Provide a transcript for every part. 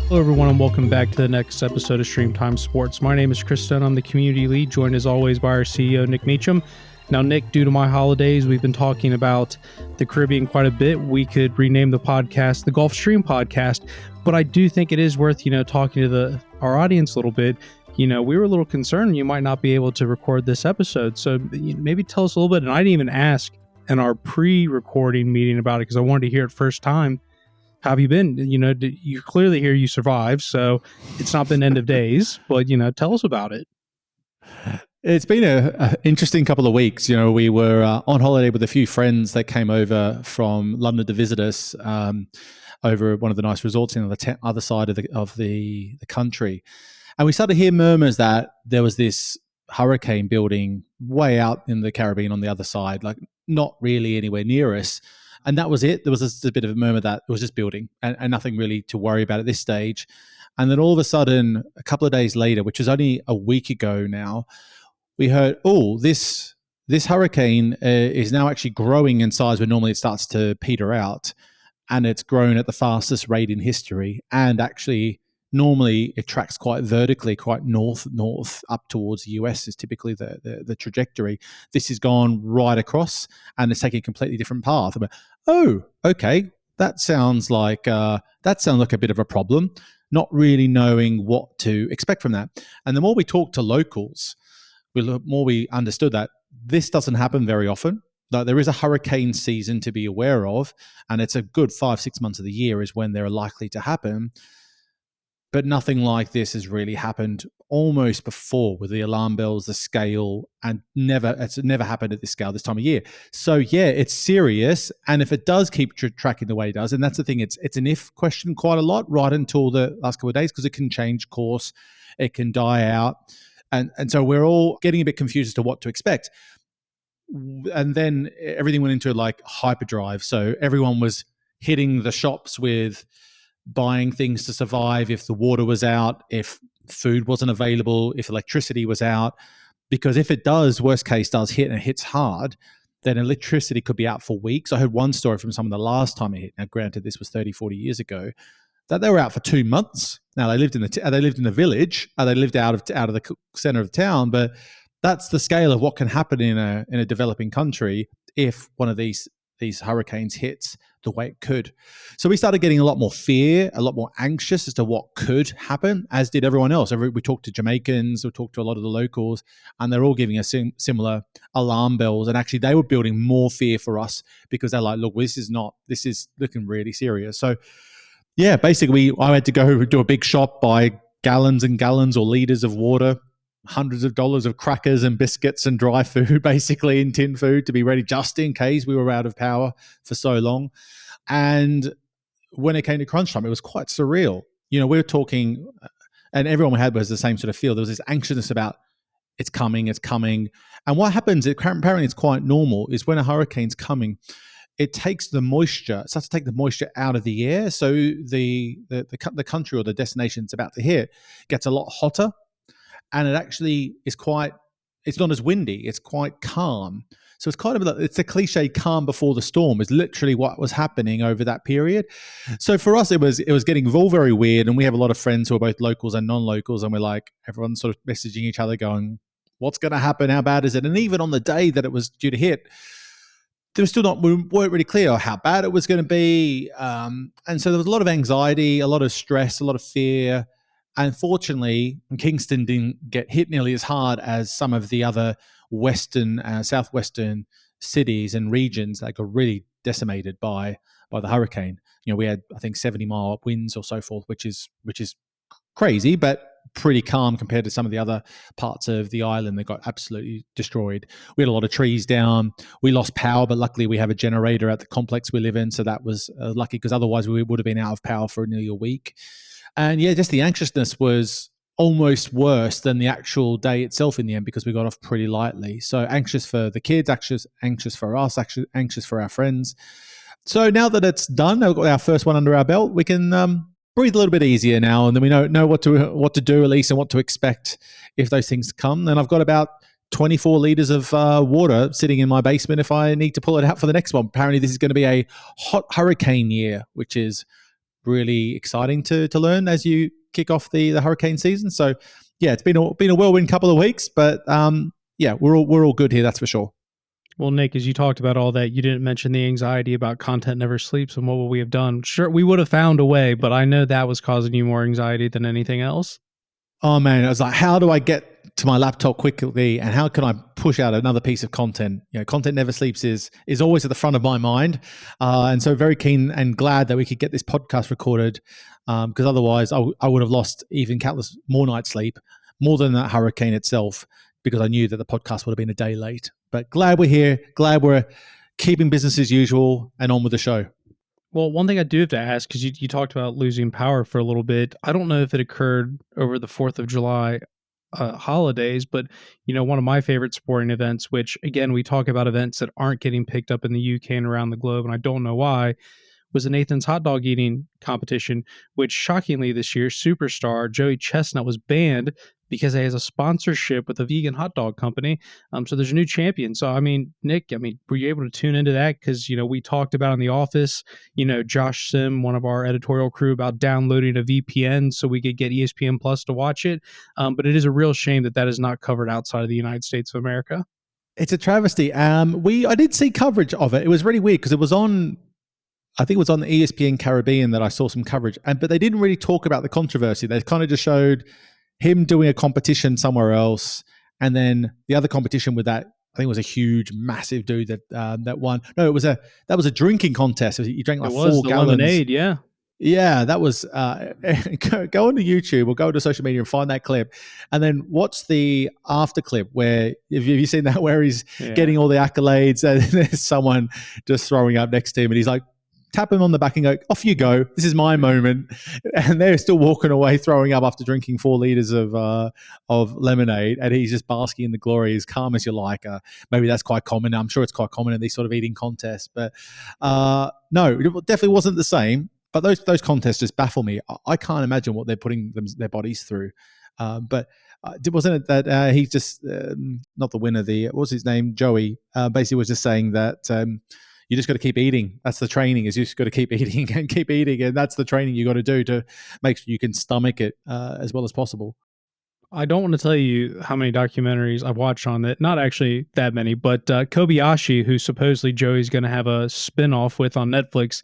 Hello, everyone, and welcome back to the next episode of StreamTime Sports. My name is Kristen. I'm the community lead, joined as always by our CEO, Nick Meacham. Now, Nick, due to my holidays, we've been talking about the Caribbean quite a bit. We could rename the podcast the Gulf Stream Podcast, but I do think it is worth, talking to our audience a little bit. We were a little concerned you might not be able to record this episode, so maybe tell us a little bit. And I didn't even ask in our pre-recording meeting about it because I wanted to hear it first time. How have you been? You clearly hear you survived, so it's not been end of days, but, tell us about it. It's been an interesting couple of weeks. We were on holiday with a few friends that came over from London to visit us over one of the nice resorts on the other side of the country. And we started to hear murmurs that there was this hurricane building way out in the Caribbean on the other side, like not really anywhere near us. And that was it. There was just a bit of a murmur that it was just building and nothing really to worry about at this stage. And then all of a sudden, a couple of days later, which was only a week ago now, we heard, this hurricane is now actually growing in size where normally it starts to peter out. And it's grown at the fastest rate in history. And actually, normally it tracks quite vertically, quite north up towards the US is typically the trajectory. This has gone right across and it's taking a completely different path. But, okay, that sounds like a bit of a problem. Not really knowing what to expect from that. And the more we talked to locals, the more we understood that this doesn't happen very often. That there is a hurricane season to be aware of, and it's a good 5-6 months of the year is when they're likely to happen. But nothing like this has really happened almost before with the alarm bells, the scale, and it's never happened at this scale this time of year. So yeah, it's serious. And if it does keep tracking the way it does, and that's the thing, it's an if question quite a lot right until the last couple of days because it can change course, it can die out. And so we're all getting a bit confused as to what to expect. And then everything went into like hyperdrive. So everyone was hitting the shops with buying things to survive if the water was out, if food wasn't available, if electricity was out. Because if it does, worst case does hit and it hits hard, then electricity could be out for weeks. I heard one story from someone the last time it hit. Now, granted, this was 30, 40 years ago, that they were out for 2 months. Now, they lived in the village, they lived out of the center of town, but that's the scale of what can happen in a developing country if one of these hurricanes hits the way it could. So we started getting a lot more fear, a lot more anxious as to what could happen, as did everyone else. We talked to Jamaicans, we talked to a lot of the locals, and they're all giving us similar alarm bells. And actually, they were building more fear for us because they're like, look, this is looking really serious. So yeah, basically, I had to go do a big shop, buy gallons and gallons or liters of water, hundreds of dollars of crackers and biscuits and dry food, basically, in tin food to be ready just in case we were out of power for so long. And when it came to crunch time, it was quite surreal. We were talking, and everyone we had was the same sort of feel. There was this anxiousness about it's coming. And what happens, apparently it's quite normal, is when a hurricane's coming, it starts to take the moisture out of the air. So the country or the destination it's about to hit gets a lot hotter. And it actually is it's not as windy. It's quite calm. So it's a cliche calm before the storm is literally what was happening over that period. So for us, it was getting all very weird. And we have a lot of friends who are both locals and non-locals. And we're like, everyone's sort of messaging each other going, what's going to happen? How bad is it? And even on the day that it was due to hit, we weren't really clear how bad it was going to be. And so there was a lot of anxiety, a lot of stress, a lot of fear. Unfortunately, Kingston didn't get hit nearly as hard as some of the other southwestern cities and regions that got really decimated by the hurricane. We had, I think, 70-mile winds or so forth, which is crazy, but pretty calm compared to some of the other parts of the island that got absolutely destroyed. We had a lot of trees down. We lost power, but luckily we have a generator at the complex we live in, so that was lucky because otherwise we would have been out of power for nearly a week. And yeah, just the anxiousness was almost worse than the actual day itself in the end because we got off pretty lightly. So anxious for the kids, anxious for us, anxious for our friends. So now that it's done, we've got our first one under our belt, we can breathe a little bit easier now, and then we know what to do at least and what to expect if those things come. And I've got about 24 liters of water sitting in my basement if I need to pull it out for the next one. Apparently this is going to be a hot hurricane year, which is really exciting to learn as you kick off the hurricane season. So yeah, it's been a whirlwind couple of weeks, but yeah, we're all good here, that's for sure. Well, Nick, as you talked about all that, you didn't mention the anxiety about content never sleeps and what would we have done. Sure, we would have found a way, but I know that was causing you more anxiety than anything else. Oh man, I was like, how do I get to my laptop quickly, and how can I push out another piece of content? Content never sleeps is always at the front of my mind, and so very keen and glad that we could get this podcast recorded, because otherwise I would have lost even countless more nights sleep, more than that hurricane itself, because I knew that the podcast would have been a day late. But glad we're here, glad we're keeping business as usual and on with the show. Well, one thing I do have to ask, because you talked about losing power for a little bit. I don't know if it occurred over the 4th of July holidays, but, one of my favorite sporting events, which, again, we talk about events that aren't getting picked up in the UK and around the globe, and I don't know why, was the Nathan's hot dog eating competition, which shockingly this year, superstar Joey Chestnut was banned because he has a sponsorship with a vegan hot dog company. So there's a new champion. So, Nick, were you able to tune into that? Because, we talked about in the office, Josh Sim, one of our editorial crew, about downloading a VPN so we could get ESPN Plus to watch it. But it is a real shame that is not covered outside of the United States of America. It's a travesty. I did see coverage of it. It was really weird because it was on, I think it was on the ESPN Caribbean that I saw some coverage, but they didn't really talk about the controversy. They kind of just showed him doing a competition somewhere else, and then the other competition with that, I think it was a huge, massive dude that won. No, that was a drinking contest. He drank like 4 gallons. Lemonade, yeah. Yeah, that was go onto YouTube or go to social media and find that clip, and then watch the after clip where have you seen that where he's getting all the accolades and there's someone just throwing up next to him and he's like, tap him on the back and go, off you go. This is my moment. And they're still walking away, throwing up after drinking 4 liters of lemonade. And he's just basking in the glory, as calm as you like. Maybe that's quite common. I'm sure it's quite common in these sort of eating contests. But no, it definitely wasn't the same. But those contests just baffle me. I can't imagine what they're putting their bodies through. But wasn't it that he's just not the winner? What was his name? Joey basically was just saying that you just got to keep eating. That's the training. Is you just got to keep eating and keep eating, and that's the training you got to do to make sure you can stomach it as well as possible. I don't want to tell you how many documentaries I've watched on it. Not actually that many, but Kobayashi, who supposedly Joey's going to have a spinoff with on Netflix,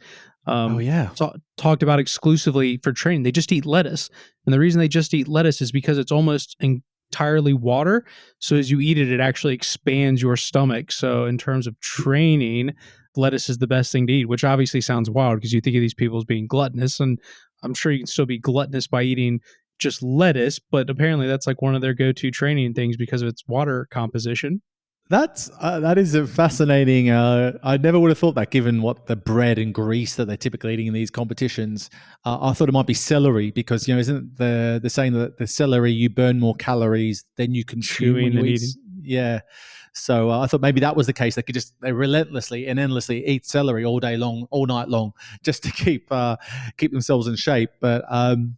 talked about exclusively for training. They just eat lettuce. And the reason they just eat lettuce is because it's almost entirely water. So as you eat it, it actually expands your stomach. So in terms of training, lettuce is the best thing to eat, which obviously sounds wild because you think of these people as being gluttonous. And I'm sure you can still be gluttonous by eating just lettuce, but apparently that's like one of their go-to training things because of its water composition. That is a fascinating. I never would have thought that, given what the bread and grease that they're typically eating in these competitions. I thought it might be celery because isn't the saying that the celery you burn more calories than you consume when you eat? Yeah. So I thought maybe that was the case. They relentlessly and endlessly eat celery all day long, all night long, just to keep themselves in shape. But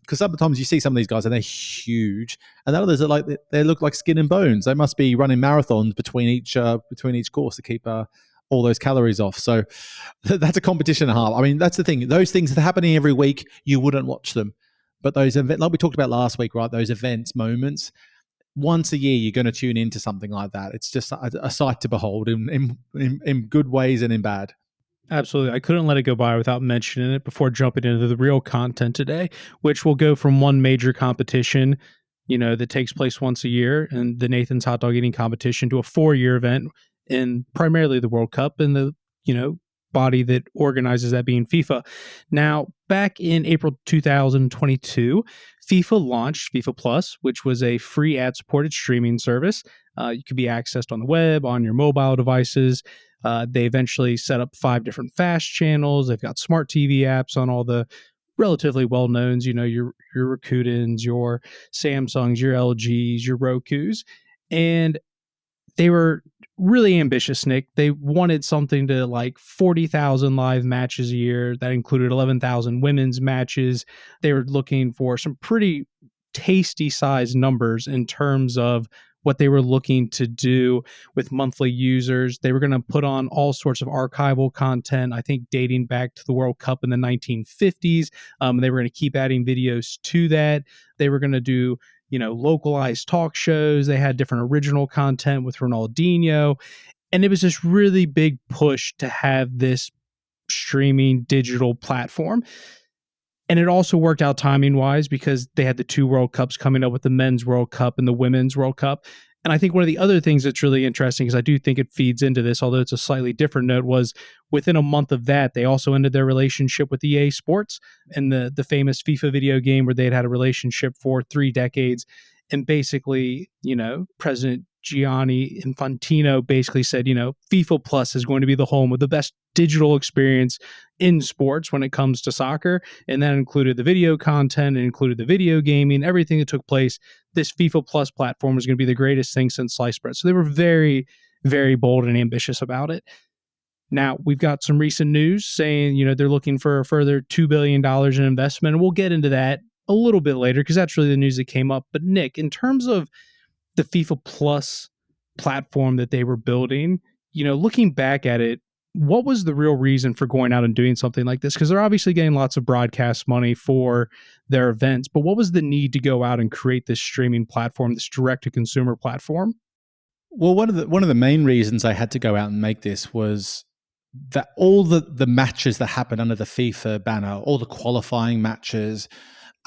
because sometimes you see some of these guys and they're huge, and others are like they look like skin and bones. They must be running marathons between each course to keep all those calories off. So that's a competition and a half. I mean, that's the thing. Those things that are happening every week, you wouldn't watch them. But those events, like we talked about last week, right? Those events, moments. Once a year, you're going to tune into something like that. It's just a sight to behold in good ways and in bad. Absolutely. I couldn't let it go by without mentioning it before jumping into the real content today, which will go from one major competition, that takes place once a year, and the Nathan's hot dog eating competition, to a 4-year event in primarily the World Cup and the, body that organizes that being FIFA. Now, back in April 2022, FIFA launched FIFA Plus, which was a free ad-supported streaming service. You could be accessed on the web, on your mobile devices. They eventually set up 5 different fast channels. They've got smart TV apps on all the relatively well-knowns, your Rakutens, your Samsungs, your LGs, your Rokus. And they were really ambitious, Nick. They wanted something to like 40,000 live matches a year. That included 11,000 women's matches. They were looking for some pretty tasty size numbers in terms of what they were looking to do with monthly users. They were going to put on all sorts of archival content, I think dating back to the World Cup in the 1950s. They were going to keep adding videos to that. They were going to do, localized talk shows. They had different original content with Ronaldinho. And it was this really big push to have this streaming digital platform. And it also worked out timing wise because they had the two World Cups coming up with the Men's World Cup and the Women's World Cup. And I think one of the other things that's really interesting, because I do think it feeds into this, although it's a slightly different note, was within a month of that, they also ended their relationship with EA Sports and the famous FIFA video game where they had a relationship for 3 decades. And basically, President Gianni Infantino basically said, FIFA Plus is going to be the home of the best digital experience in sports when it comes to soccer. And that included the video content, it included the video gaming, everything that took place. This FIFA Plus platform was going to be the greatest thing since sliced bread. So they were very, very bold and ambitious about it. Now, we've got some recent news saying, they're looking for a further $2 billion in investment. And we'll get into that a little bit later because that's really the news that came up. But Nick, in terms of the FIFA Plus platform that they were building, looking back at it, what was the real reason for going out and doing something like this? Because they're obviously getting lots of broadcast money for their events, but what was the need to go out and create this streaming platform, this direct-to-consumer platform? Well, one of the main reasons I had to go out and make this was that all the matches that happened under the FIFA banner, all the qualifying matches,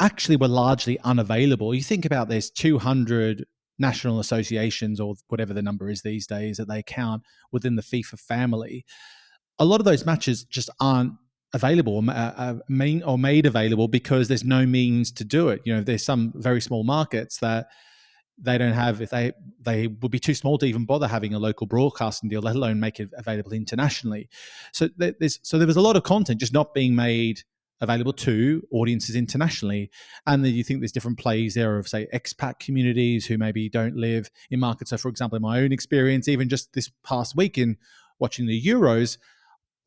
actually were largely unavailable. You think about there's 200 national associations or whatever the number is these days that they count within the FIFA family. A lot of those matches just aren't available or made available because there's no means to do it. There's some very small markets that they don't have, if they would be too small to even bother having a local broadcasting deal, let alone make it available internationally. So there was a lot of content just not being made available to audiences internationally. And then you think there's different plays there of, say, expat communities who maybe don't live in markets. So, for example, in my own experience, even just this past week in watching the Euros,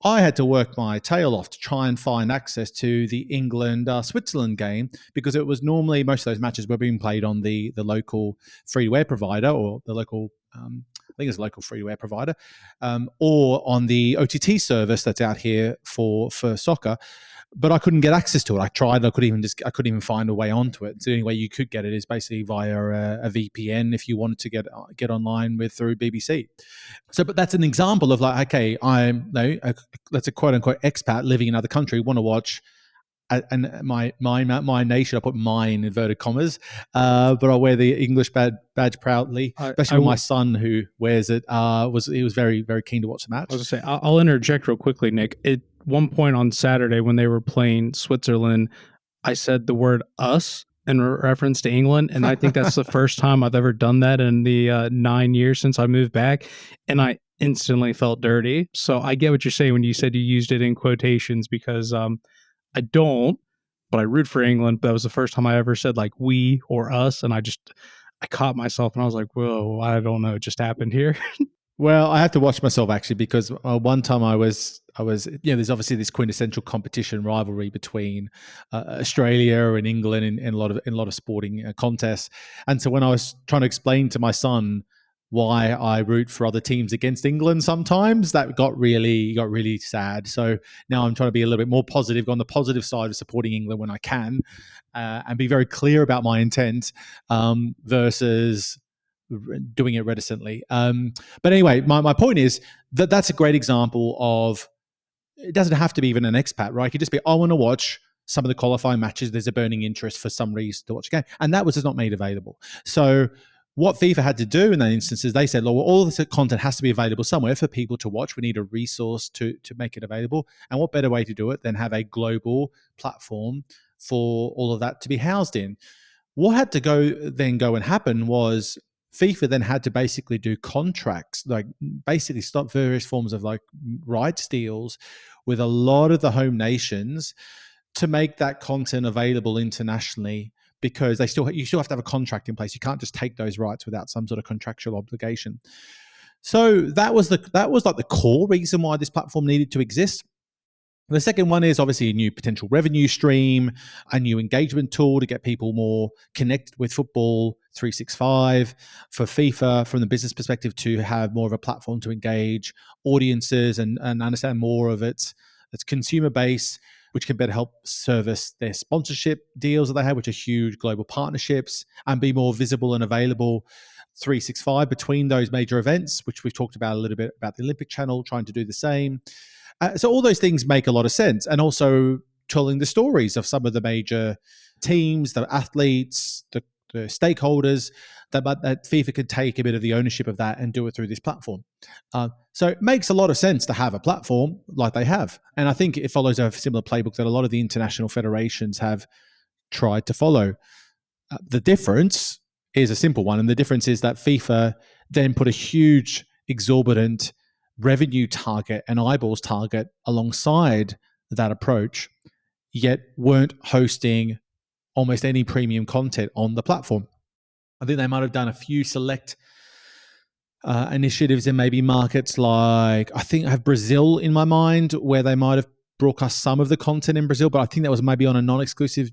I had to work my tail off to try and find access to the England-Switzerland game because it was normally most of those matches were being played on the local free-to-air provider or the local, I think it's a local free-to-air provider, or on the OTT service that's out here for soccer. But I couldn't get access to it. I tried. I couldn't even find a way onto it. So the only way you could get it is basically via a VPN if you wanted to get online through BBC. So, but that's an example of like, okay, that's a quote unquote expat living in another country, want to watch. And my nation, I put mine in inverted commas, but I wear the English badge proudly. Especially with my son who wears it. He was very, very keen to watch the match. I was going to say, I'll interject real quickly, Nick. At one point on Saturday when they were playing Switzerland, I said the word "us" in reference to England, and I think that's the first time I've ever done that in the 9 years since I moved back, and I instantly felt dirty. So I get what you're saying when you said you used it in quotations because I don't, but I root for England. But that was the first time I ever said like we or us. And I caught myself and I was like, whoa, I don't know. It just happened here. Well, I have to watch myself actually because one time I was, there's obviously this quintessential competition rivalry between Australia and England in a lot of sporting contests. And so when I was trying to explain to my son why I root for other teams against England sometimes, that got really sad. So now I'm trying to be a little bit more positive, on the positive side of supporting England when I can, and be very clear about my intent versus doing it reticently. But anyway, my point is that that's a great example of, it doesn't have to be even an expat, right? It could just be, I want to watch some of the qualifying matches. There's a burning interest for some reason to watch a game. And that was just not made available. So what FIFA had to do in that instance is they said, well, all this content has to be available somewhere for people to watch. We need a resource to make it available. And what better way to do it than have a global platform for all of that to be housed in? What had to go and happen was FIFA then had to basically do contracts, like basically stop various forms of like rights deals with a lot of the home nations to make that content available internationally, because you still have to have a contract in place. You can't just take those rights without some sort of contractual obligation. So that was like the core reason why this platform needed to exist. The second one is obviously a new potential revenue stream, a new engagement tool to get people more connected with football 365, for FIFA from the business perspective to have more of a platform to engage audiences and understand more of its consumer base, which can better help service their sponsorship deals that they have, which are huge global partnerships, and be more visible and available 365 between those major events, which we've talked about a little bit about the Olympic channel, trying to do the same. So all those things make a lot of sense. And also telling the stories of some of the major teams, the athletes, the stakeholders, that FIFA could take a bit of the ownership of that and do it through this platform. So it makes a lot of sense to have a platform like they have. And I think it follows a similar playbook that a lot of the international federations have tried to follow. The difference is a simple one. And the difference is that FIFA then put a huge, exorbitant revenue target and eyeballs target alongside that approach, yet weren't hosting almost any premium content on the platform. I think they might have done a few select initiatives in maybe markets like, I think I have Brazil in my mind, where they might have broadcast some of the content in Brazil, but I think that was maybe on a non-exclusive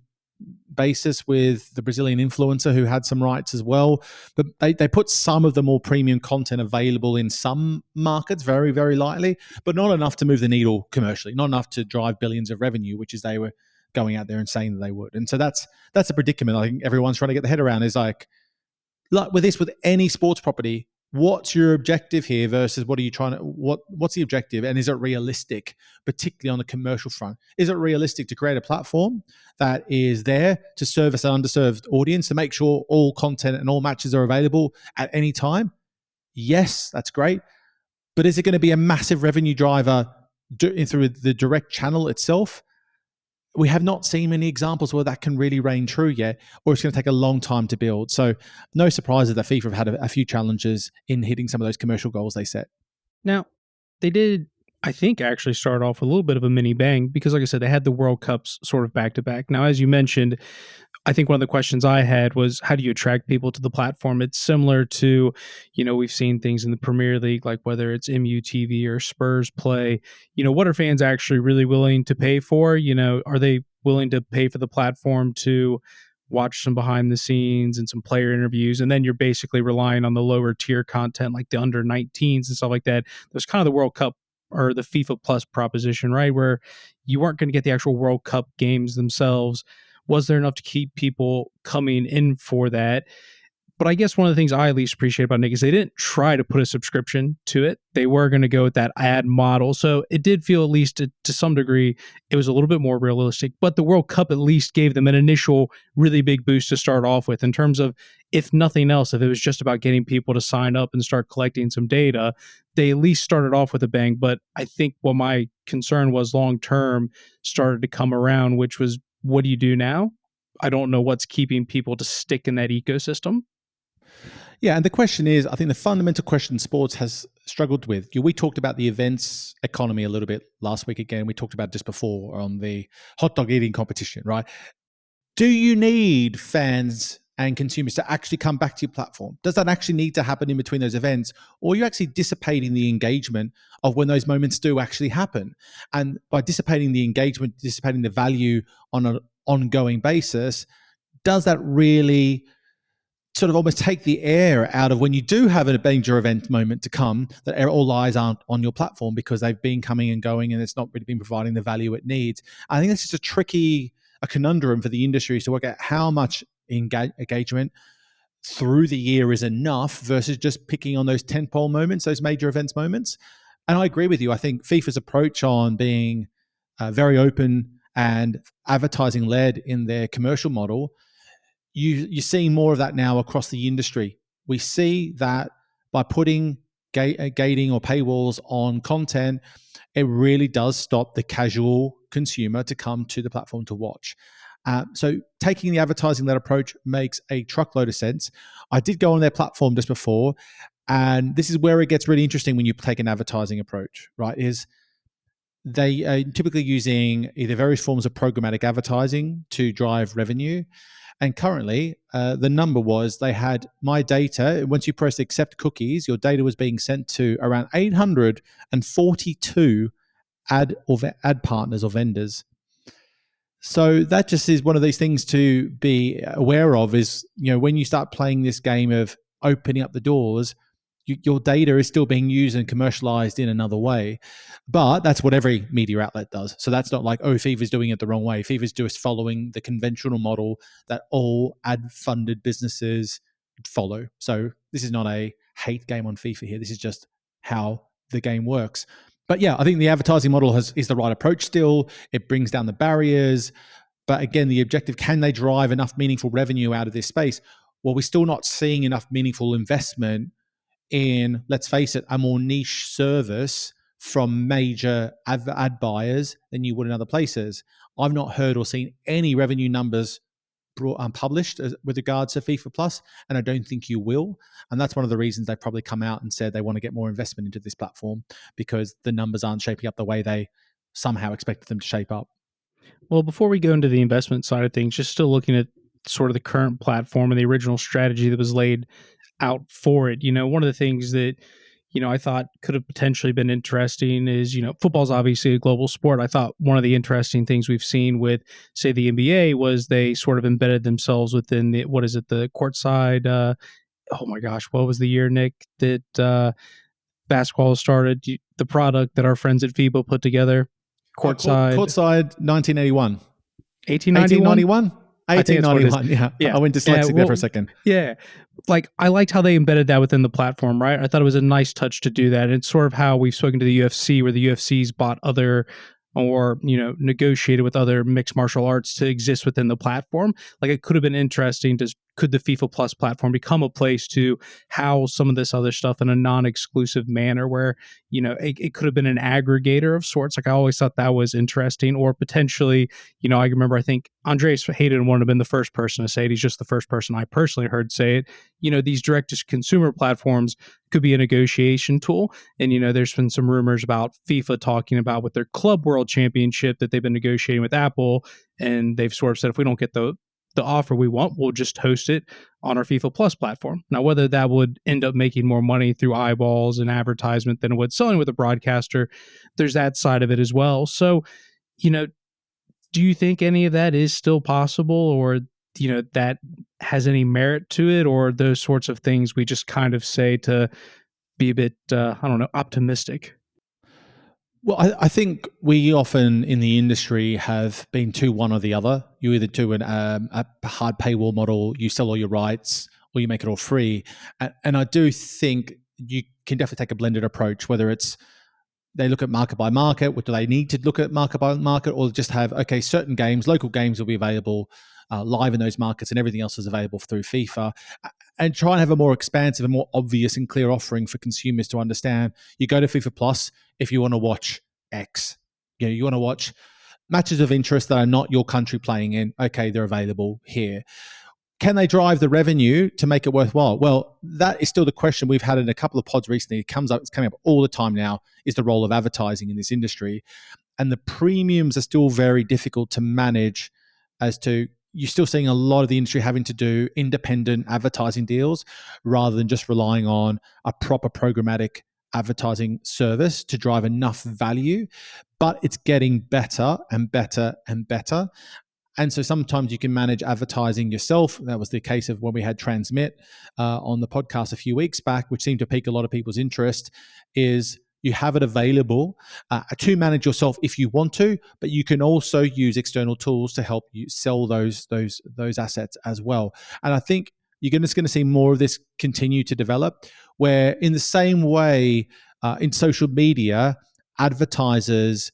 basis with the Brazilian influencer who had some rights as well. But they put some of the more premium content available in some markets, very, very lightly, but not enough to move the needle commercially, not enough to drive billions of revenue, which is they were going out there and saying that they would. And so that's a predicament I think everyone's trying to get their head around, is like with any sports property, what's your objective here versus what are you trying to, what's the objective, and is it realistic, particularly on the commercial front? Is it realistic to create a platform that is there to service an underserved audience, to make sure all content and all matches are available at any time? Yes, that's great. But is it going to be a massive revenue driver through the direct channel itself? We have not seen many examples where that can really reign true yet, or it's going to take a long time to build. So no surprises that FIFA have had a few challenges in hitting some of those commercial goals they set. Now, they did, I think, actually start off with a little bit of a mini bang because, like I said, they had the World Cups sort of back to back. Now, as you mentioned, I think one of the questions I had was, how do you attract people to the platform? It's similar to, we've seen things in the Premier League, like whether it's MUTV or Spurs play, what are fans actually really willing to pay for? Are they willing to pay for the platform to watch some behind the scenes and some player interviews? And then you're basically relying on the lower tier content, like the under 19s and stuff like that. There's kind of the World Cup or the FIFA Plus proposition, right? Where you weren't going to get the actual World Cup games themselves. Was there enough to keep people coming in for that? But I guess one of the things I at least appreciate about Nick is they didn't try to put a subscription to it. They were going to go with that ad model. So it did feel, at least to some degree, it was a little bit more realistic. But the World Cup at least gave them an initial really big boost to start off with, in terms of, if nothing else, if it was just about getting people to sign up and start collecting some data, they at least started off with a bang. But I think what my concern was long term started to come around, which was, what do you do now? I don't know what's keeping people to stick in that ecosystem. Yeah, and the question is, I think the fundamental question sports has struggled with. We talked about the events economy a little bit last week again. We talked about just before on the hot dog eating competition, right? Do you need fans and consumers to actually come back to your platform? Does that actually need to happen in between those events? Or are you actually dissipating the engagement of when those moments do actually happen? And by dissipating the engagement, dissipating the value on an ongoing basis, does that really sort of almost take the air out of when you do have a major event moment to come, that all eyes aren't on your platform because they've been coming and going and it's not really been providing the value it needs? I think it's just a conundrum for the industry to work out how much engagement through the year is enough versus just picking on those tentpole moments, those major events moments. And I agree with you. I think FIFA's approach on being very open and advertising led in their commercial model, you're seeing more of that now across the industry. We see that by putting gating or paywalls on content, it really does stop the casual consumer to come to the platform to watch. So taking the advertising-led approach makes a truckload of sense. I did go on their platform just before, and this is where it gets really interesting when you take an advertising approach, right? Is they are typically using either various forms of programmatic advertising to drive revenue. And currently, the number was they had my data. Once you press accept cookies, your data was being sent to around 842 ad partners or vendors. So that just is one of these things to be aware of is, when you start playing this game of opening up the doors, your data is still being used and commercialized in another way. But that's what every media outlet does. So that's not like, oh, FIFA's doing it the wrong way. FIFA's just following the conventional model that all ad-funded businesses follow. So this is not a hate game on FIFA here. This is just how the game works. But yeah, I think the advertising model is the right approach still. It brings down the barriers. But again, the objective, can they drive enough meaningful revenue out of this space? Well, we're still not seeing enough meaningful investment in, let's face it, a more niche service from major ad buyers than you would in other places. I've not heard or seen any revenue numbers published with regards to FIFA Plus, and I don't think you will. And that's one of the reasons they've probably come out and said they want to get more investment into this platform, because the numbers aren't shaping up the way they somehow expected them to shape up. Well, before we go into the investment side of things, just still looking at sort of the current platform and the original strategy that was laid out for it. One of the things that I thought could have potentially been interesting is, football's obviously a global sport. I thought one of the interesting things we've seen with, say, the NBA was they sort of embedded themselves within the, what is it, the courtside. Oh my gosh, what was the year, Nick, that basketball started? The product that our friends at FIBA put together, Courtside 1981. 1891. 1891? I think it's what it is. 1891. Yeah. Yeah. I went dyslexic there for a second. Yeah. Like, I liked how they embedded that within the platform, right? I thought it was a nice touch to do that. And it's sort of how we've spoken to the UFC, where the UFC's bought other, or, negotiated with other mixed martial arts to exist within the platform. Like, it could have been interesting to, could the FIFA Plus platform become a place to house some of this other stuff in a non-exclusive manner where, it could have been an aggregator of sorts. Like, I always thought that was interesting. Or potentially, I remember, I think Andreas Hayden wouldn't have been the first person to say it. He's just the first person I personally heard say it. These direct-to-consumer platforms could be a negotiation tool. And, there's been some rumors about FIFA talking about with their Club World Championship that they've been negotiating with Apple. And they've sort of said, if we don't get the offer we want, we'll just host it on our FIFA Plus platform. Now, whether that would end up making more money through eyeballs and advertisement than it would selling with a broadcaster, there's that side of it as well. So, do you think any of that is still possible, or, that has any merit to it, or those sorts of things we just kind of say to be a bit, optimistic? Well, I think we often in the industry have been to one or the other. You either do a hard paywall model, you sell all your rights, or you make it all free. And I do think you can definitely take a blended approach, whether it's they look at market by market, what do they need to look at market by market, or just have, okay, certain games, local games will be available live in those markets and everything else is available through FIFA, and try and have a more expansive and more obvious and clear offering for consumers to understand. You go to FIFA Plus if you want to watch X. You want to watch matches of interest that are not your country playing in. Okay, they're available here. Can they drive the revenue to make it worthwhile? Well, that is still the question we've had in a couple of pods recently. It's coming up all the time now, is the role of advertising in this industry. And the premiums are still very difficult to manage, as to, you're still seeing a lot of the industry having to do independent advertising deals rather than just relying on a proper programmatic advertising service to drive enough value. But it's getting better and better and better. And so sometimes you can manage advertising yourself. That was the case of when we had Transmit on the podcast a few weeks back, which seemed to pique a lot of people's interest, is you have it available to manage yourself if you want to, but you can also use external tools to help you sell those assets as well. And I think you're just going to see more of this continue to develop, where in the same way in social media, advertisers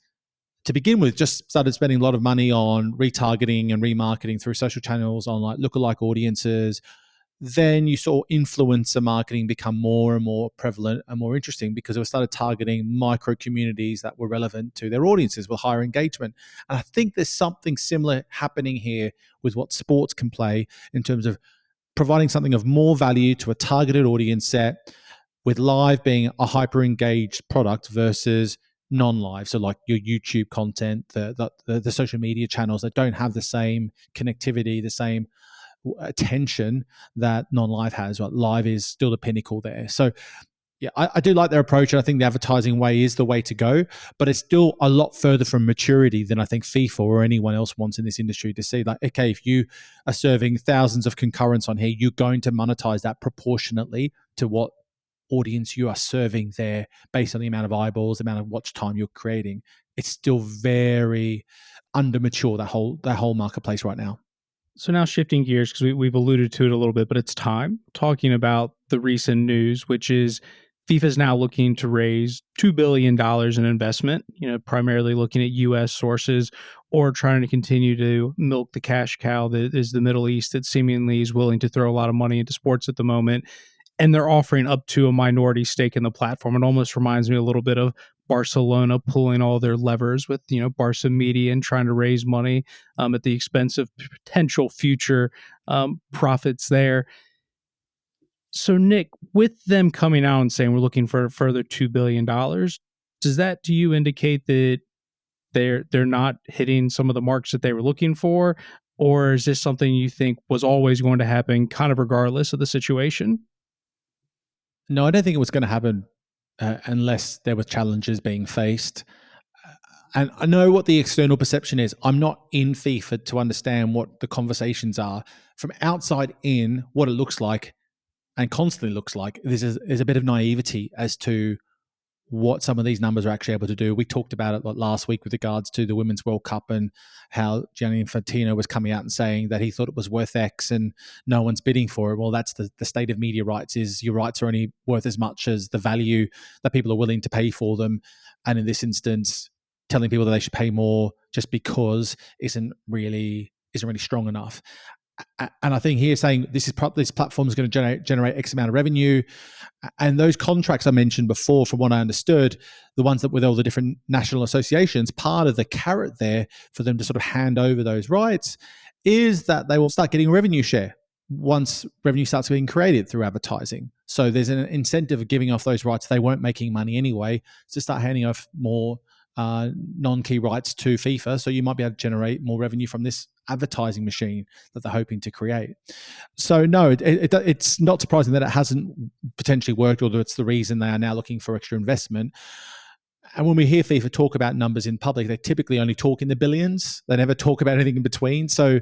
to begin with just started spending a lot of money on retargeting and remarketing through social channels on like lookalike audiences. Then you saw influencer marketing become more and more prevalent and more interesting, because it started targeting micro communities that were relevant to their audiences with higher engagement. And I think there's something similar happening here with what sports can play in terms of providing something of more value to a targeted audience set, with live being a hyper engaged product versus non-live. So like your YouTube content, the social media channels that don't have the same connectivity, the same attention that non-live has. Right? Live is still the pinnacle there. So Yeah, I do like their approach, and I think the advertising way is the way to go. But it's still a lot further from maturity than I think FIFA or anyone else wants in this industry to see. Like, okay, if you are serving thousands of concurrents on here, you're going to monetize that proportionately to what audience you are serving there, based on the amount of eyeballs, the amount of watch time you're creating. It's still very under mature, that whole marketplace right now. So now shifting gears, because we've alluded to it a little bit, but it's time talking about the recent news, which is FIFA is now looking to raise $2 billion in investment, primarily looking at U.S. sources or trying to continue to milk the cash cow that is the Middle East that seemingly is willing to throw a lot of money into sports at the moment. And they're offering up to a minority stake in the platform. It almost reminds me a little bit of Barcelona pulling all their levers with, Barca Media and trying to raise money at the expense of potential future profits there. So, Nick, with them coming out and saying we're looking for a further $2 billion, do you indicate that they're not hitting some of the marks that they were looking for, or is this something you think was always going to happen, kind of regardless of the situation? No, I don't think it was going to happen unless there were challenges being faced. And I know what the external perception is. I'm not in FIFA to understand what the conversations are. From outside in, what it looks like and constantly looks like, there's a bit of naivety as to what some of these numbers are actually able to do. We talked about it last week with regards to the Women's World Cup and how Gianni Infantino was coming out and saying that he thought it was worth X and no one's bidding for it. Well, that's the state of media rights, is your rights are only worth as much as the value that people are willing to pay for them. And in this instance, telling people that they should pay more just because isn't really strong enough. And I think here saying this platform is going to generate X amount of revenue, and those contracts I mentioned before, from what I understood, the ones that with all the different national associations, part of the carrot there for them to sort of hand over those rights is that they will start getting revenue share once revenue starts being created through advertising. So there's an incentive of giving off those rights. They weren't making money anyway, to start handing off more non-key rights to FIFA, so you might be able to generate more revenue from this advertising machine that they're hoping to create. So no, it's not surprising that it hasn't potentially worked, or that it's the reason they are now looking for extra investment. And when we hear FIFA talk about numbers in public, they typically only talk in the billions. They never talk about anything in between. So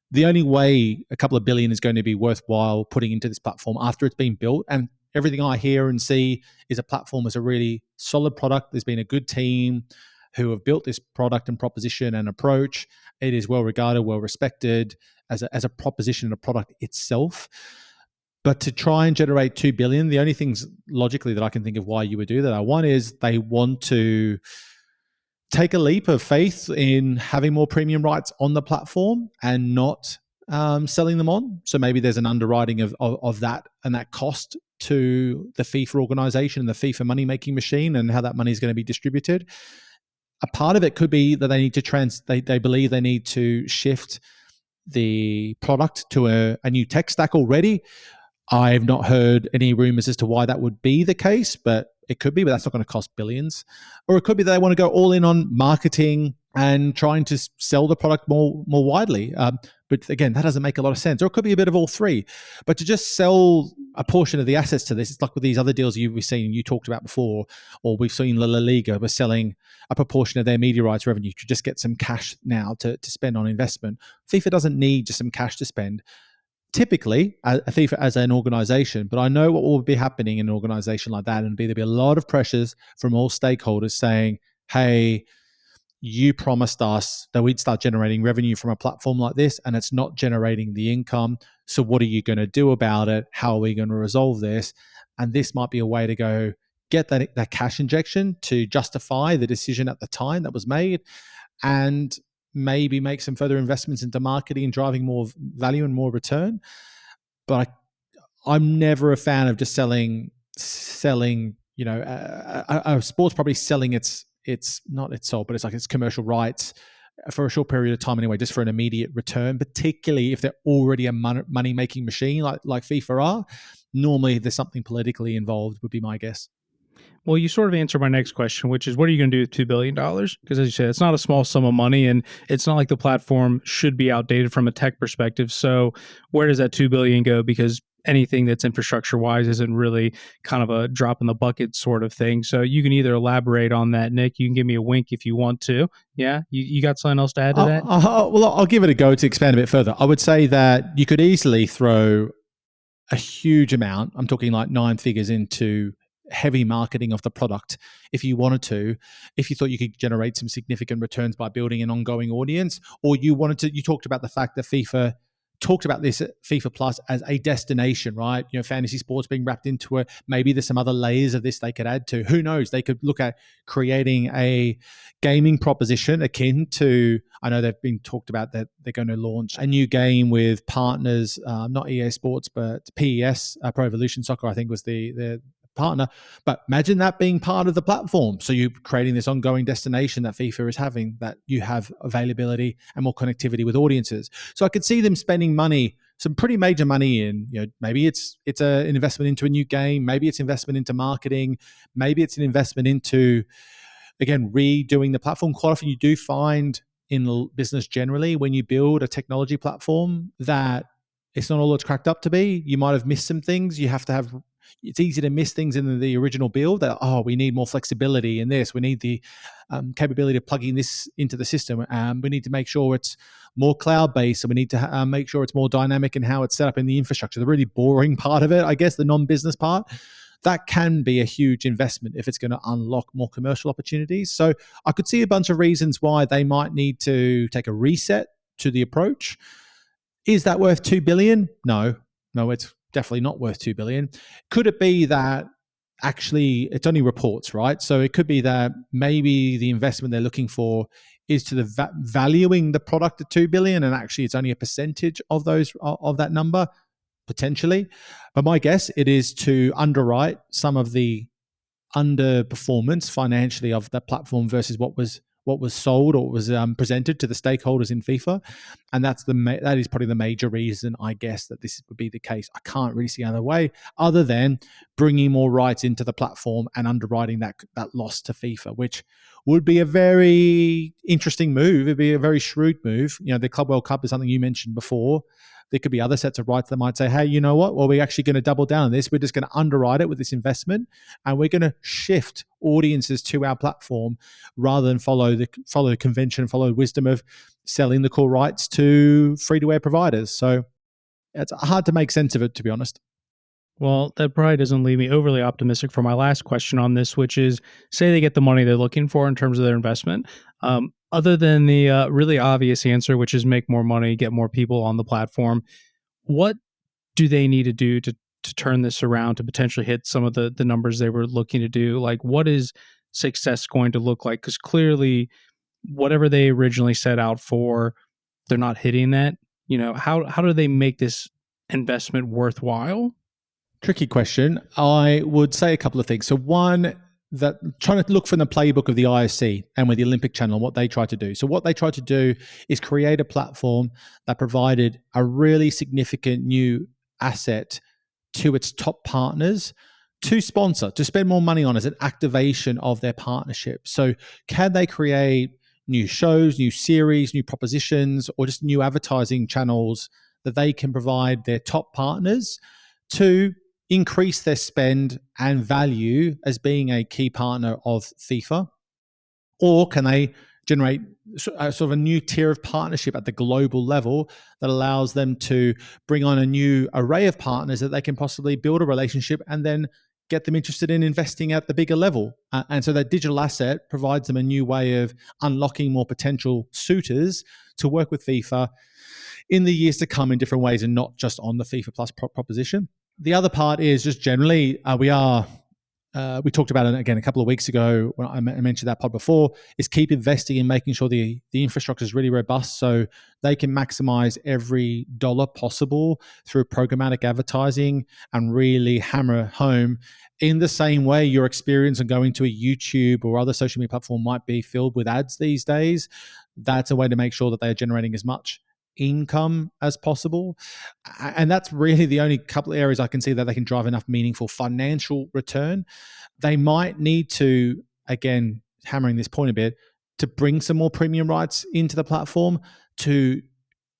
the only way a couple of billion is going to be worthwhile putting into this platform after it's been built, and everything I hear and see is a platform is a really solid product. There's been a good team who have built this product and proposition and approach. It is well regarded, well respected as a proposition and a product itself. But to try and generate 2 billion, the only things logically that I can think of why you would do that are, one is they want to take a leap of faith in having more premium rights on the platform and not selling them on. So maybe there's an underwriting of that and that cost to the FIFA organization and the FIFA money-making machine and how that money is going to be distributed. A part of it could be that they need to they believe they need to shift the product to a new tech stack already. I've not heard any rumors as to why that would be the case, but it could be, but that's not going to cost billions. Or it could be that they want to go all in on marketing and trying to sell the product more widely. But again, that doesn't make a lot of sense. Or it could be a bit of all three. But to just sell a portion of the assets to this, it's like with these other deals you've seen, you talked about before, or we've seen La Liga was selling a proportion of their media rights revenue to just get some cash now to spend on investment. FIFA doesn't need just some cash to spend. Typically, FIFA as an organization, but I know what will be happening in an organization like that, and there'll be a lot of pressures from all stakeholders saying, hey, you promised us that we'd start generating revenue from a platform like this, and it's not generating the income. So what are you going to do about it? How are we going to resolve this? And this might be a way to go get that cash injection to justify the decision at the time that was made, and maybe make some further investments into marketing and driving more value and more return. But I'm never a fan of just selling. A sport's probably selling its not its soul, but it's like its commercial rights for a short period of time anyway, just for an immediate return. Particularly if they're already a money making machine like FIFA are. Normally, there's something politically involved, would be my guess. Well, you sort of answered my next question, which is what are you going to do with $2 billion? Because as you said, it's not a small sum of money, and it's not like the platform should be outdated from a tech perspective. So where does that $2 billion go? Because anything that's infrastructure wise isn't really kind of a drop in the bucket sort of thing. So you can either elaborate on that, Nick. You can give me a wink if you want to. Yeah, you got something else to add to that? Well, I'll give it a go to expand a bit further. I would say that you could easily throw a huge amount, I'm talking like 9 figures, into heavy marketing of the product if you wanted to, if you thought you could generate some significant returns by building an ongoing audience, or you talked about the fact that FIFA talked about this FIFA Plus as a destination, right? Fantasy sports being wrapped into it. Maybe there's some other layers of this they could add to. Who knows? They could look at creating a gaming proposition akin to, I know they've been talked about that they're going to launch a new game with partners, not EA Sports, but PES, Pro Evolution Soccer, I think was the partner. But imagine that being part of the platform. So you're creating this ongoing destination that FIFA is having, that you have availability and more connectivity with audiences. So I could see them spending money, some pretty major money in, maybe it's an investment into a new game, maybe it's investment into marketing, maybe it's an investment into, again, redoing the platform. Quite often you do find in business generally, when you build a technology platform, that it's not all it's cracked up to be. You might have missed some things. It's easy to miss things in the original build that, we need more flexibility in this. We need the capability of plugging this into the system. We need to make sure it's more cloud-based, and we need to make sure it's more dynamic in how it's set up in the infrastructure. The really boring part of it, I guess, the non-business part, that can be a huge investment if it's going to unlock more commercial opportunities. So I could see a bunch of reasons why they might need to take a reset to the approach. Is that worth $2 billion? No, it's definitely not worth $2 billion. Could it be that actually it's only reports, right? So it could be that maybe the investment they're looking for is to the valuing the product at $2 billion, and actually it's only a percentage of that number, potentially. But my guess, it is to underwrite some of the underperformance financially of that platform versus what was sold or was presented to the stakeholders in FIFA, and that is probably the major reason, I guess, that this would be the case. I can't really see another way other than bringing more rights into the platform and underwriting that loss to FIFA, which would be a very interesting move. It'd be a very shrewd move. The Club World Cup is something you mentioned before. There could be other sets of rights that might say, hey, you know what? Well, we're actually going to double down on this. We're just going to underwrite it with this investment, and we're going to shift audiences to our platform rather than follow the convention, follow the wisdom of selling the core rights to free-to-air providers. So it's hard to make sense of it, to be honest. Well, that probably doesn't leave me overly optimistic for my last question on this, which is, say they get the money they're looking for in terms of their investment. Other than the really obvious answer, which is make more money, get more people on the platform, what do they need to do to turn this around to potentially hit some of the numbers they were looking to do? Like, what is success going to look like? Because clearly, whatever they originally set out for, they're not hitting that. How do they make this investment worthwhile? Tricky question. I would say a couple of things. So one, that trying to look from the playbook of the IOC and with the Olympic Channel and what they tried to do. So what they tried to do is create a platform that provided a really significant new asset to its top partners to sponsor, to spend more money on as an activation of their partnership. So can they create new shows, new series, new propositions, or just new advertising channels that they can provide their top partners to increase their spend and value as being a key partner of FIFA? Or can they generate sort of a new tier of partnership at the global level that allows them to bring on a new array of partners that they can possibly build a relationship and then get them interested in investing at the bigger level? And so that digital asset provides them a new way of unlocking more potential suitors to work with FIFA in the years to come in different ways, and not just on the FIFA Plus proposition. The other part is just generally, we talked about it again a couple of weeks ago when I mentioned that pod before, is keep investing in making sure the infrastructure is really robust so they can maximize every dollar possible through programmatic advertising and really hammer home in the same way your experience of going to a YouTube or other social media platform might be filled with ads these days. That's a way to make sure that they are generating as much income as possible. And that's really the only couple of areas I can see that they can drive enough meaningful financial return. They might need to, again, hammering this point a bit, to bring some more premium rights into the platform to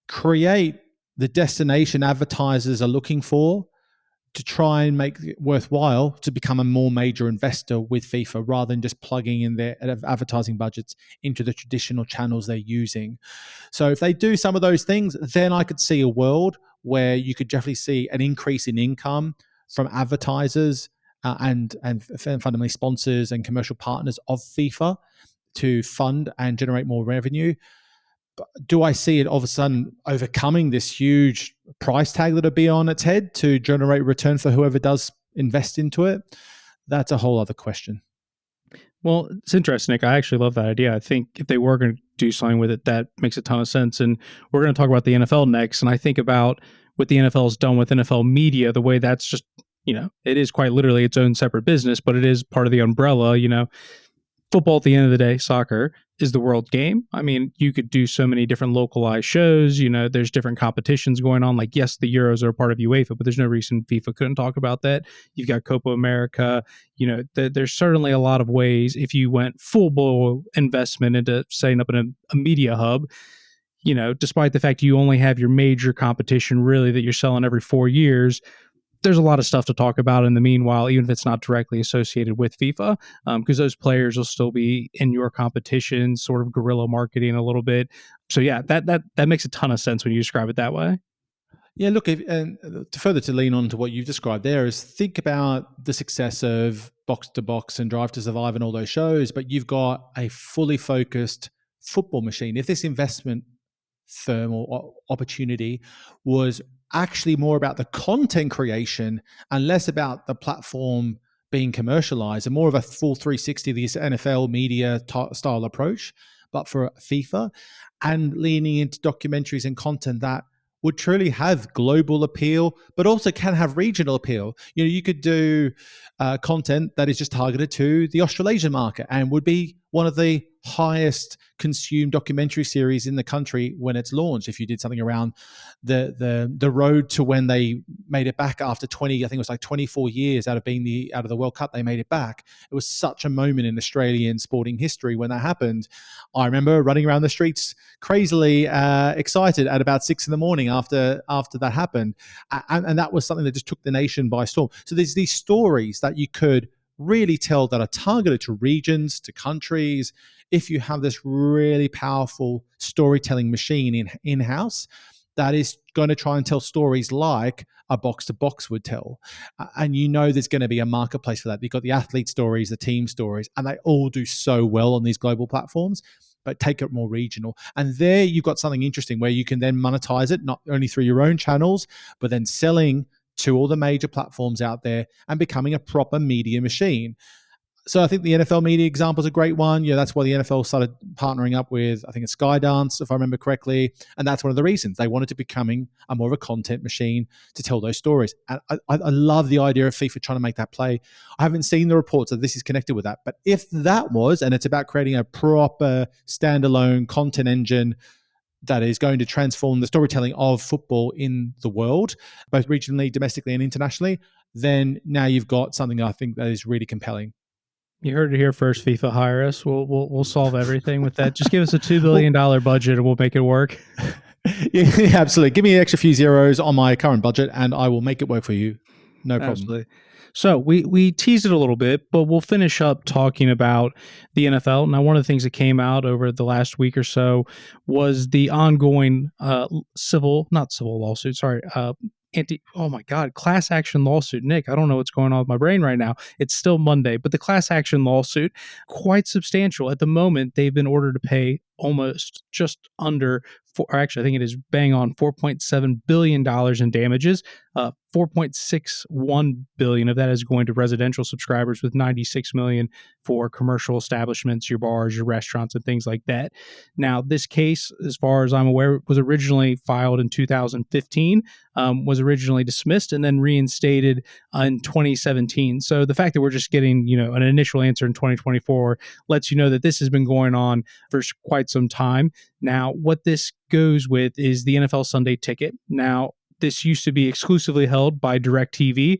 create the destination advertisers are looking for to try and make it worthwhile to become a more major investor with FIFA rather than just plugging in their advertising budgets into the traditional channels they're using. So if they do some of those things, then I could see a world where you could definitely see an increase in income from advertisers and fundamentally sponsors and commercial partners of FIFA to fund and generate more revenue. Do I see it all of a sudden overcoming this huge price tag that'll be on its head to generate return for whoever does invest into it? That's a whole other question. Well, it's interesting, Nick. I actually love that idea. I think if they were going to do something with it, that makes a ton of sense. And we're going to talk about the NFL next. And I think about what the NFL has done with NFL media, the way that's just, it is quite literally its own separate business, but it is part of the umbrella, football at the end of the day, soccer is the world game. I mean, you could do so many different localized shows. There's different competitions going on. Like, yes, the Euros are a part of UEFA, but there's no reason FIFA couldn't talk about that. You've got Copa America. There's certainly a lot of ways if you went full blown investment into setting up a media hub. Despite the fact you only have your major competition really that you're selling every 4 years, there's a lot of stuff to talk about in the meanwhile, even if it's not directly associated with FIFA, because those players will still be in your competition, sort of guerrilla marketing a little bit. So yeah, that makes a ton of sense when you describe it that way. Yeah, look, and to lean on to what you've described there is think about the success of Box to Box and Drive to Survive and all those shows, but you've got a fully focused football machine. If this investment firm or opportunity was actually more about the content creation and less about the platform being commercialized and more of a full 360, this NFL media style approach, but for FIFA, and leaning into documentaries and content that would truly have global appeal, but also can have regional appeal. You could do content that is just targeted to the Australasian market and would be one of the highest consumed documentary series in the country when it's launched. If you did something around the road to when they made it back after 20, I think it was like 24 years out of the World Cup, they made it back. It was such a moment in Australian sporting history when that happened. I remember running around the streets crazily excited at about 6 a.m. after that happened, and that was something that just took the nation by storm. So there's these stories that you could really tell that are targeted to regions, to countries. If you have this really powerful storytelling machine in-house that is going to try and tell stories like a Box to Box would tell. And there's going to be a marketplace for that. You've got the athlete stories, the team stories, and they all do so well on these global platforms, but take it more regional. And there you've got something interesting where you can then monetize it, not only through your own channels, but then selling to all the major platforms out there and becoming a proper media machine. So I think the NFL media example is a great one. That's why the NFL started partnering up with, I think it's Skydance, if I remember correctly. And that's one of the reasons they wanted to becoming a more of a content machine to tell those stories. And I love the idea of FIFA trying to make that play. I haven't seen the reports that this is connected with that. But if that was, and it's about creating a proper standalone content engine that is going to transform the storytelling of football in the world, both regionally, domestically, and internationally, then now you've got something I think that is really compelling. You heard it here first. FIFA, hire us. We'll solve everything with that. Just give us a $2 billion budget and we'll make it work. Yeah, absolutely. Give me an extra few zeros on my current budget and I will make it work for you. No problem. Absolutely. So we teased it a little bit, but we'll finish up talking about the NFL. Now, one of the things that came out over the last week or so was the ongoing class action lawsuit. Nick, I don't know what's going on with my brain right now. It's still Monday, but the class action lawsuit, quite substantial. At the moment, they've been ordered to pay almost just under, I think it is bang on $4.7 billion in damages. 4.61 billion of that is going to residential subscribers, with 96 million for commercial establishments, your bars, your restaurants, and things like that. Now, this case, as far as I'm aware, was originally filed in 2015, was originally dismissed and then reinstated in 2017. So the fact that we're just getting, an initial answer in 2024 lets you know that this has been going on for quite some time. Now, what this goes with is the NFL Sunday Ticket. Now, this used to be exclusively held by DirecTV,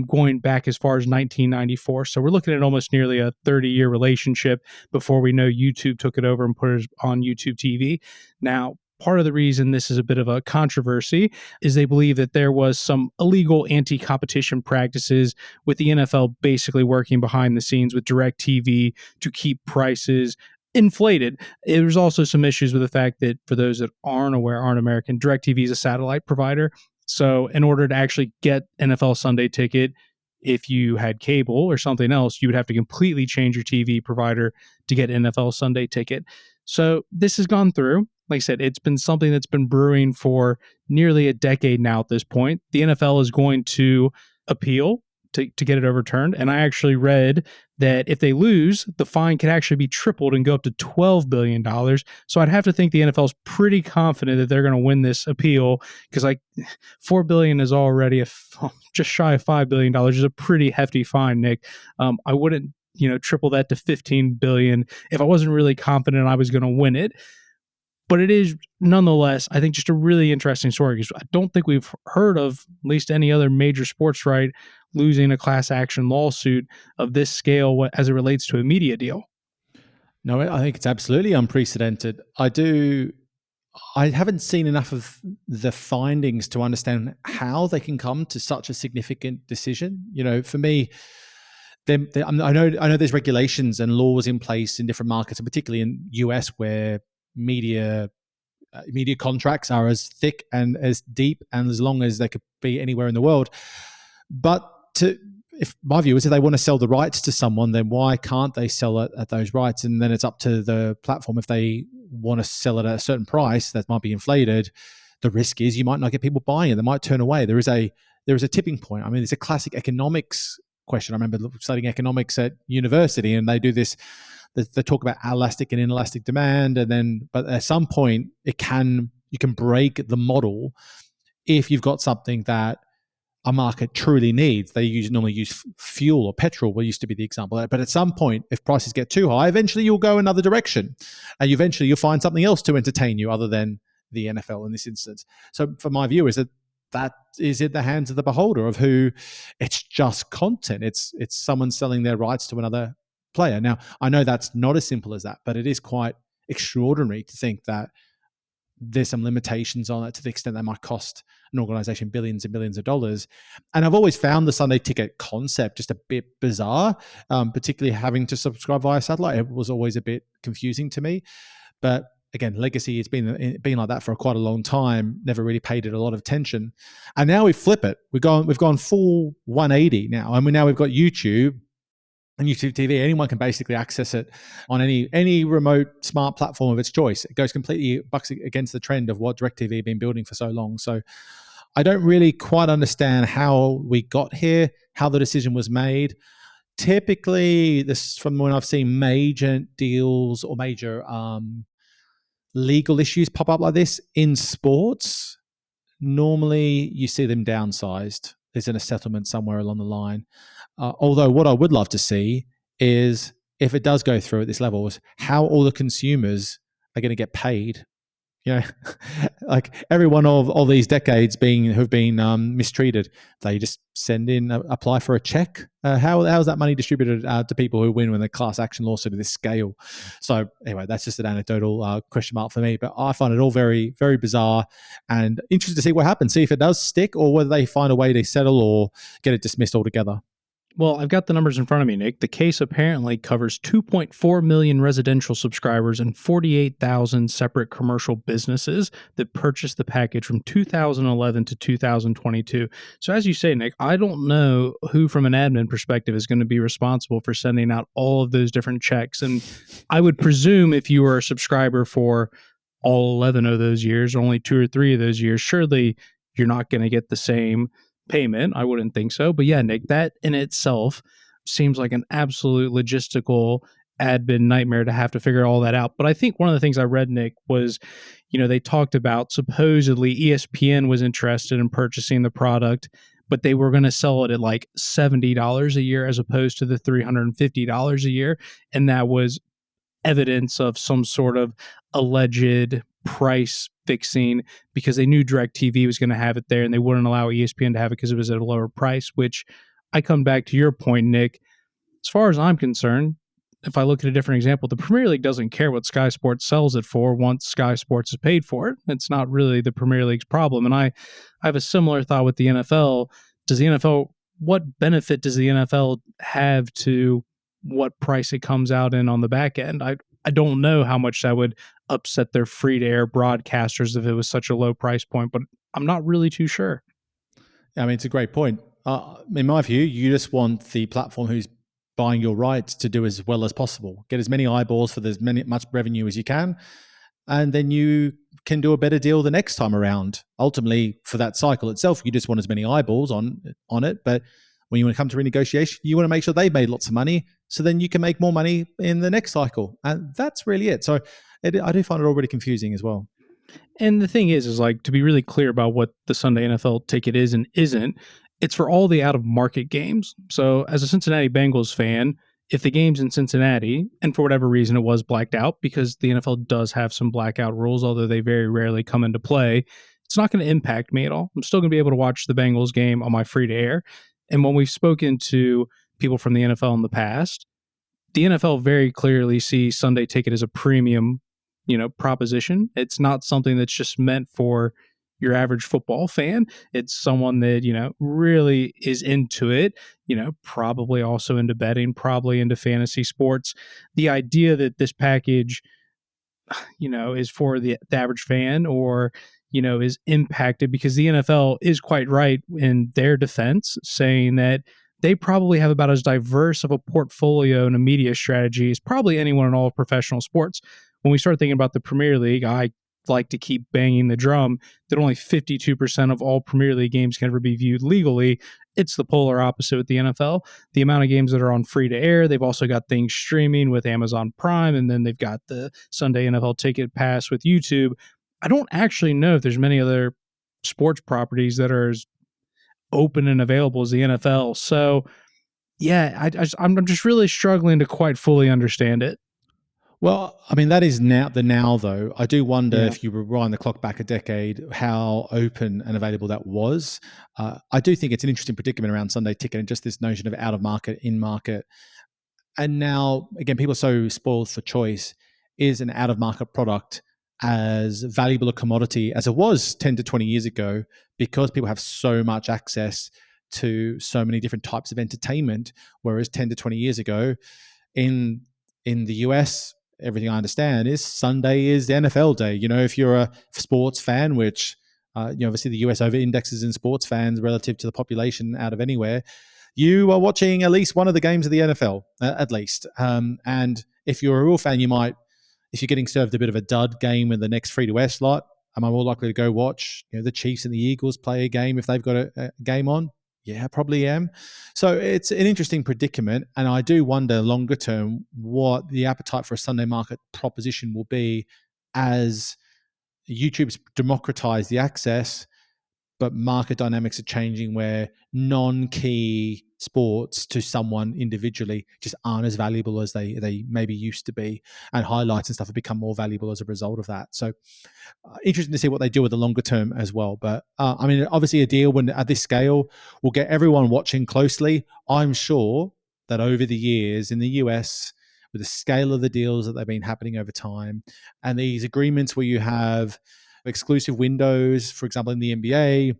going back as far as 1994. So we're looking at almost nearly a 30-year relationship before we know YouTube took it over and put it on YouTube TV. Now, part of the reason this is a bit of a controversy is they believe that there was some illegal anti-competition practices with the NFL basically working behind the scenes with DirecTV to keep prices inflated. There's also some issues with the fact that, for those that aren't aware, aren't American, DirecTV is a satellite provider. So in order to actually get NFL Sunday Ticket, if you had cable or something else, you would have to completely change your TV provider to get NFL Sunday Ticket. So this has gone through. Like I said, it's been something that's been brewing for nearly a decade now at this point. The NFL is going to appeal to get it overturned. And I actually read that if they lose, the fine could actually be tripled and go up to $12 billion. So I'd have to think the NFL is pretty confident that they're going to win this appeal, because like $4 billion is already just shy of $5 billion, is a pretty hefty fine, Nick. I wouldn't triple that to 15 billion if I wasn't really confident I was going to win it. But it is nonetheless, I think, just a really interesting story, because I don't think we've heard of at least any other major sports right losing a class action lawsuit of this scale as it relates to a media deal. No, I think it's absolutely unprecedented. I haven't seen enough of the findings to understand how they can come to such a significant decision. For me, I know there's regulations and laws in place in different markets, and particularly in US, where media contracts are as thick and as deep and as long as they could be anywhere in the world. But if my view is, if they want to sell the rights to someone, then why can't they sell it at those rights? And then it's up to the platform. If they want to sell it at a certain price that might be inflated, the risk is you might not get people buying it. They might turn away. There is a tipping point. I mean, it's a classic economics question. I remember studying economics at university, and they do this. They talk about elastic and inelastic demand, but at some point you can break the model if you've got something that a market truly needs. They normally use fuel or petrol, what used to be the example. But at some point, if prices get too high, eventually you'll go another direction, and eventually you'll find something else to entertain you other than the NFL in this instance. So for my view is that is in the hands of the beholder, of who it's just content. It's someone selling their rights to another player. Now, I know that's not as simple as that, but it is quite extraordinary to think that there's some limitations on it, to the extent that might cost an organization billions and billions of dollars. And I've always found the Sunday Ticket concept just a bit bizarre, particularly having to subscribe via satellite. It was always a bit confusing to me. But again, legacy has been like that for quite a long time, never really paid it a lot of attention. And now we flip it. We've gone full 180 now. And we've got YouTube and YouTube TV. Anyone can basically access it on any remote smart platform of its choice. It goes completely bucks against the trend of what DirecTV have been building for so long. So I don't really quite understand how we got here, how the decision was made. Typically, this, from when I've seen major deals or major legal issues pop up like this in sports, normally you see them downsized. There's a settlement somewhere along the line. Although what I would love to see is, if it does go through at this level, is how all the consumers are going to get paid. Like every one of these decades who've been mistreated, they just apply for a check. How is that money distributed to people who win when the class action lawsuit of this scale? So anyway, that's just an anecdotal question mark for me. But I find it all very, very bizarre, and interested to see what happens. See if it does stick, or whether they find a way to settle or get it dismissed altogether. Well, I've got the numbers in front of me, Nick. The case apparently covers 2.4 million residential subscribers and 48,000 separate commercial businesses that purchased the package from 2011 to 2022. So as you say, Nick, I don't know who from an admin perspective is going to be responsible for sending out all of those different checks. And I would presume if you were a subscriber for all 11 of those years, or only 2 or 3 of those years, surely you're not going to get the same payment. I wouldn't think so. But yeah, Nick, that in itself seems like an absolute logistical admin nightmare to have to figure all that out. But I think one of the things I read, Nick, was, they talked about supposedly ESPN was interested in purchasing the product, but they were going to sell it at like $70 a year as opposed to the $350 a year. And that was evidence of some sort of alleged price fixing, because they knew DirecTV was going to have it there and they wouldn't allow ESPN to have it because it was at a lower price, which I come back to your point, Nick. As far as I'm concerned, if I look at a different example, the Premier League doesn't care what Sky Sports sells it for once Sky Sports has paid for it. It's not really the Premier League's problem. And I have a similar thought with the NFL. Does the NFL, what benefit does the NFL have to what price it comes out in on the back end? I don't know how much that would upset their free to air broadcasters if it was such a low price point, but I'm not really too sure. I mean, it's a great point. In my view, you just want the platform who's buying your rights to do as well as possible, get as many eyeballs for much revenue as you can, and then you can do a better deal the next time around. Ultimately, for that cycle itself, you just want as many eyeballs on it. But when you want to come to renegotiation, you want to make sure they've made lots of money, so then you can make more money in the next cycle, and that's really it. So I do find it already confusing as well. And the thing is like to be really clear about what the Sunday NFL ticket is and isn't, it's for all the out of market games. So as a Cincinnati Bengals fan, if the game's in Cincinnati and for whatever reason it was blacked out, because the NFL does have some blackout rules, although they very rarely come into play, it's not going to impact me at all. I'm still going to be able to watch the Bengals game on my free to air. And when we've spoken to people from the NFL in the past, the NFL very clearly sees Sunday ticket as a premium, proposition. It's not something that's just meant for your average football fan. It's someone that, really is into it, probably also into betting, probably into fantasy sports. The idea that this package, is for the average fan or, is impacted because the NFL is quite right in their defense, saying that they probably have about as diverse of a portfolio and a media strategy as probably anyone in all of professional sports. When we start thinking about the Premier League, I like to keep banging the drum that only 52% of all Premier League games can ever be viewed legally. It's the polar opposite with the NFL. The amount of games that are on free to air, they've also got things streaming with Amazon Prime, and then they've got the Sunday NFL Ticket Pass with YouTube. I don't actually know if there's many other sports properties that are as open and available as the NFL. So, yeah, I'm just really struggling to quite fully understand it. Well, I mean, that is now though. I do wonder Yeah. if you rewind the clock back a decade, how open and available that was. I do think it's an interesting predicament around Sunday Ticket and just this notion of out of market, in market. And now, again, people are so spoiled for choice. Is an out of market product as valuable a commodity as it was 10 to 20 years ago because people have so much access to so many different types of entertainment, whereas 10 to 20 years ago in the US, everything I understand is Sunday is the NFL day. If you're a sports fan, which obviously the US over indexes in sports fans relative to the population out of anywhere, you are watching at least one of the games of the NFL, at least. And if you're a real fan, you might, if you're getting served a bit of a dud game in the next free to air slot, am I more likely to go watch the Chiefs and the Eagles play a game if they've got a game on? Yeah, I probably am. So it's an interesting predicament. And I do wonder longer term what the appetite for a Sunday market proposition will be as YouTube's democratized the access, but market dynamics are changing where non-key sports to someone individually just aren't as valuable as they maybe used to be. And highlights and stuff have become more valuable as a result of that. So interesting to see what they do with the longer term as well. But I mean, obviously, a deal when at this scale will get everyone watching closely. I'm sure that over the years in the US, with the scale of the deals that they've been happening over time, and these agreements where you have exclusive windows, for example, in the NBA,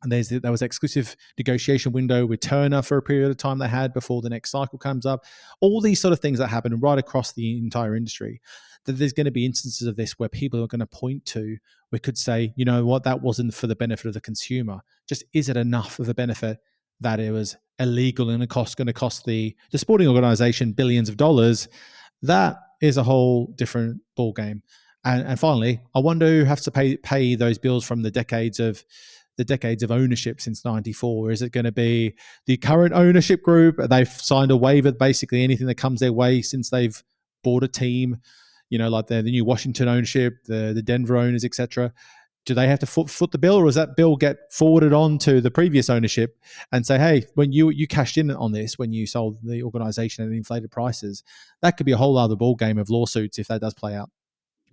and there was an exclusive negotiation window with Turner for a period of time they had before the next cycle comes up. All these sort of things that happen right across the entire industry. That there's going to be instances of this where people are going to point to, we could say, you know what, that wasn't for the benefit of the consumer. Just is it enough of a benefit that it was illegal and going to cost the sporting organization billions of dollars? That is a whole different ball game. And finally, I wonder who has to pay those bills from the decades of ownership since '94. Is it going to be the current ownership group? They've signed a waiver, basically anything that comes their way since they've bought a team, like the new Washington ownership, the Denver owners, etc. Do they have to foot the bill, or does that bill get forwarded on to the previous ownership and say, hey, when you cashed in on this, when you sold the organization at inflated prices? That could be a whole other ball game of lawsuits if that does play out.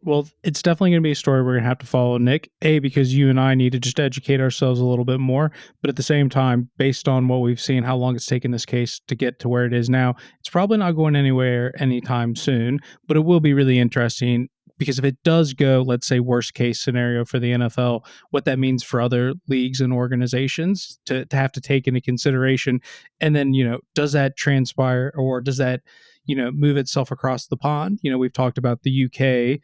Well, it's definitely going to be a story we're going to have to follow, Nick. A, because you and I need to just educate ourselves a little bit more. But at the same time, based on what we've seen, how long it's taken this case to get to where it is now, it's probably not going anywhere anytime soon. But it will be really interesting because if it does go, let's say, worst case scenario for the NFL, what that means for other leagues and organizations to have to take into consideration. And then, does that transpire or does that, move itself across the pond? We've talked about the UK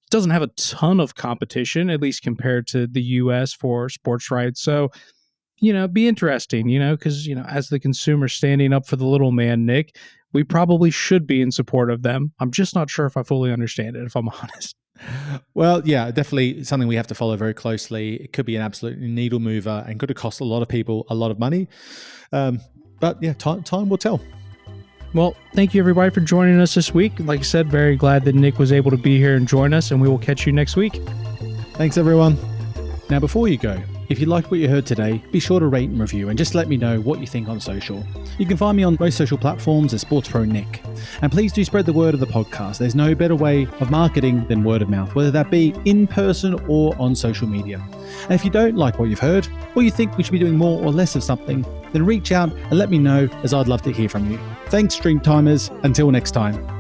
doesn't have a ton of competition, at least compared to the US for sports rights. So, be interesting, because, as the consumer standing up for the little man, Nick, we probably should be in support of them. I'm just not sure if I fully understand it, if I'm honest. Well, yeah, definitely something we have to follow very closely. It could be an absolute needle mover and could have cost a lot of people a lot of money. But yeah, time will tell. Well, thank you everybody for joining us this week. Like I said, very glad that Nick was able to be here and join us, and we will catch you next week. Thanks, everyone. Now, before you go, if you liked what you heard today, be sure to rate and review and just let me know what you think on social. You can find me on most social platforms as SportsPro Nick. And please do spread the word of the podcast. There's no better way of marketing than word of mouth, whether that be in person or on social media. And if you don't like what you've heard, or you think we should be doing more or less of something, then reach out and let me know, as I'd love to hear from you. Thanks, Stream Timers. Until next time.